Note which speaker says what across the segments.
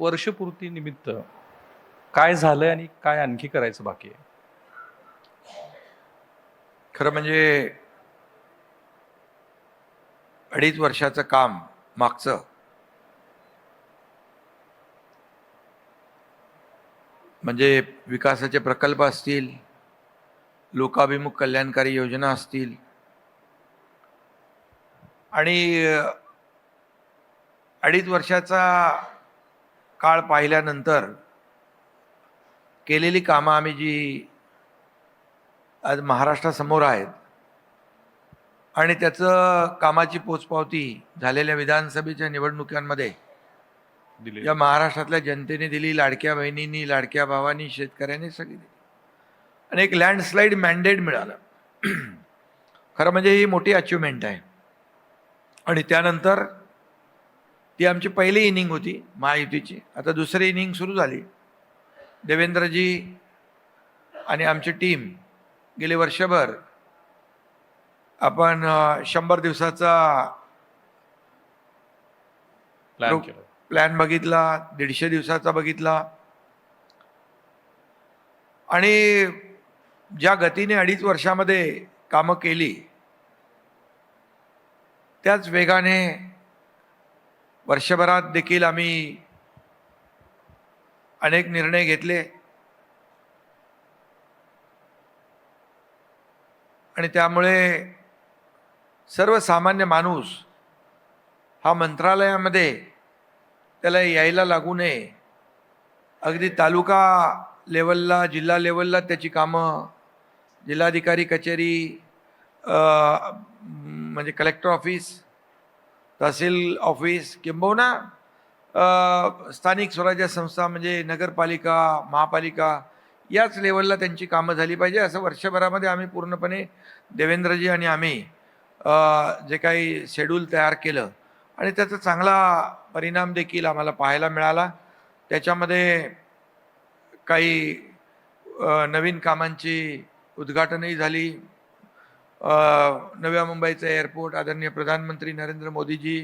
Speaker 1: वर्षपूर्ती निमित्त काय झालंय आणि काय आणखी करायचं बाकी आहे?
Speaker 2: खरं म्हणजे 2.5 वर्षाचं काम मागचं म्हणजे विकासाचे प्रकल्प असतील, लोकाभिमुख कल्याणकारी योजना असतील आणि 2.5 वर्षाचा काळ पाहिल्यानंतर केलेली कामं आम्ही जी आज महाराष्ट्रासमोर आहेत आणि त्याचं कामाची पोचपावती झालेल्या विधानसभेच्या निवडणुकांमध्ये
Speaker 1: दिले
Speaker 2: या महाराष्ट्रातल्या जनतेने दिली, लाडक्या बहिणींनी, लाडक्या भावांनी, शेतकऱ्यांनी सगळी दिली आणि एक लँडस्लाईड मॅन्डेट मिळालं. खरं म्हणजे ही मोठी अचिव्हमेंट आहे. आणि त्यानंतर ती आमची पहिली इनिंग होती महायुतीची. आता दुसरी इनिंग सुरू झाली. देवेंद्रजी आणि आमची टीम गेले वर्षभर आपण 100 दिवसाचा
Speaker 1: प्लॅन केलं.
Speaker 2: प्लॅन बघितला, 150 दिवसाचा बघितला आणि ज्या गतीने 2.5 वर्षामध्ये कामं केली त्याच वेगाने वर्षभरात देखील आम्ही अनेक निर्णय घेतले आणि त्यामुळे सर्वसामान्य माणूस हा मंत्रालयामध्ये त्याला यायला लागू नये, अगदी तालुका लेवलला, जिल्हा लेवलला त्याची कामं, जिल्हाधिकारी कचेरी, म्हणजे कलेक्टर ऑफिस, तहसील ऑफिस, किंबहुना स्थानिक स्वराज्य संस्था म्हणजे नगरपालिका, महापालिका याच लेवलला त्यांची कामं झाली पाहिजे. असं वर्षभरामध्ये आम्ही पूर्णपणे देवेंद्रजी आणि आम्ही जे काही शेड्यूल तयार केलं आणि त्याचा चांगला परिणाम देखील आम्हाला पाहायला मिळाला. त्याच्यामध्ये काही नवीन कामांची उद्घाटनही झाली. नव्या मुंबईचं एअरपोर्ट आदरणीय प्रधानमंत्री नरेंद्र मोदीजी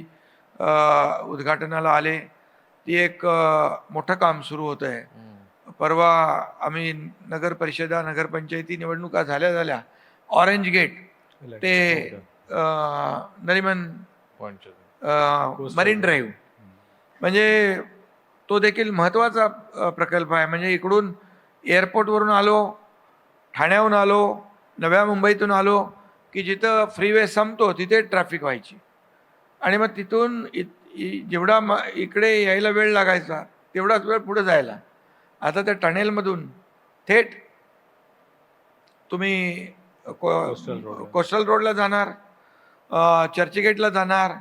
Speaker 2: उद्घाटनाला आले. ती एक मोठं काम सुरू होतं आहे. परवा आम्ही नगर परिषदा, नगरपंचायती निवडणुका झाल्या ऑरेंज गेट ते नरिमन मरीन ड्राईव्ह म्हणजे तो देखील महत्त्वाचा प्रकल्प आहे. म्हणजे इकडून एअरपोर्टवरून आलो, ठाण्याहून आलो, नव्या मुंबईतून आलो की जिथं फ्रीवे संपतो तिथे ट्रॅफिक व्हायची आणि मग तिथून जेवढा इकडे यायला वेळ लागायचा तेवढाच वेळ पुढे जायला, आता त्या टनेलमधून थेट तुम्ही कोस्टल रोडला जाणार, चर्चगेटला जाणार,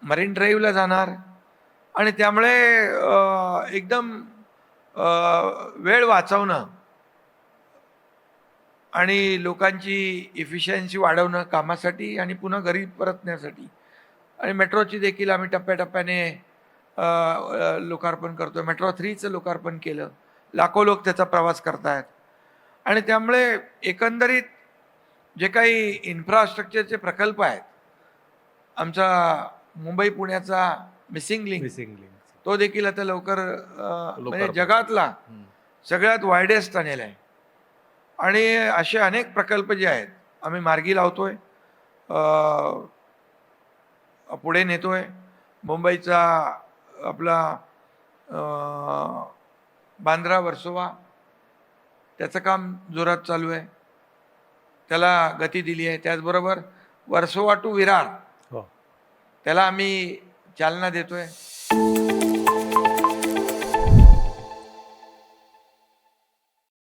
Speaker 2: मरीन ड्राईव्हला जाणार आणि त्यामुळे एकदम वेळ वाचवणं आणि लोकांची इफिशियन्सी वाढवणं कामासाठी आणि पुन्हा घरी परतण्यासाठी. आणि मेट्रोची देखील आम्ही टप्प्याटप्प्याने लोकार्पण करतो. मेट्रो 3चं लोकार्पण केलं. लाखो लोक त्याचा प्रवास करतायत आणि त्यामुळे एकंदरीत जे काही इन्फ्रास्ट्रक्चरचे प्रकल्प आहेत, आमचा मुंबई पुण्याचा मिसिंग लिंक तो देखील आता लवकर म्हणजे जगातला सगळ्यात वायडेस्ट टनेल आहे आणि असे अनेक प्रकल्प जे आहेत आम्ही मार्गी लावतोय, पुढे नेतोय. मुंबईचा आपला बांद्रा वर्सोवा त्याचं काम जोरात चालू आहे, त्याला गती दिली आहे. त्याचबरोबर वर्सोवा टू विरार त्याला आम्ही चालना देतोय.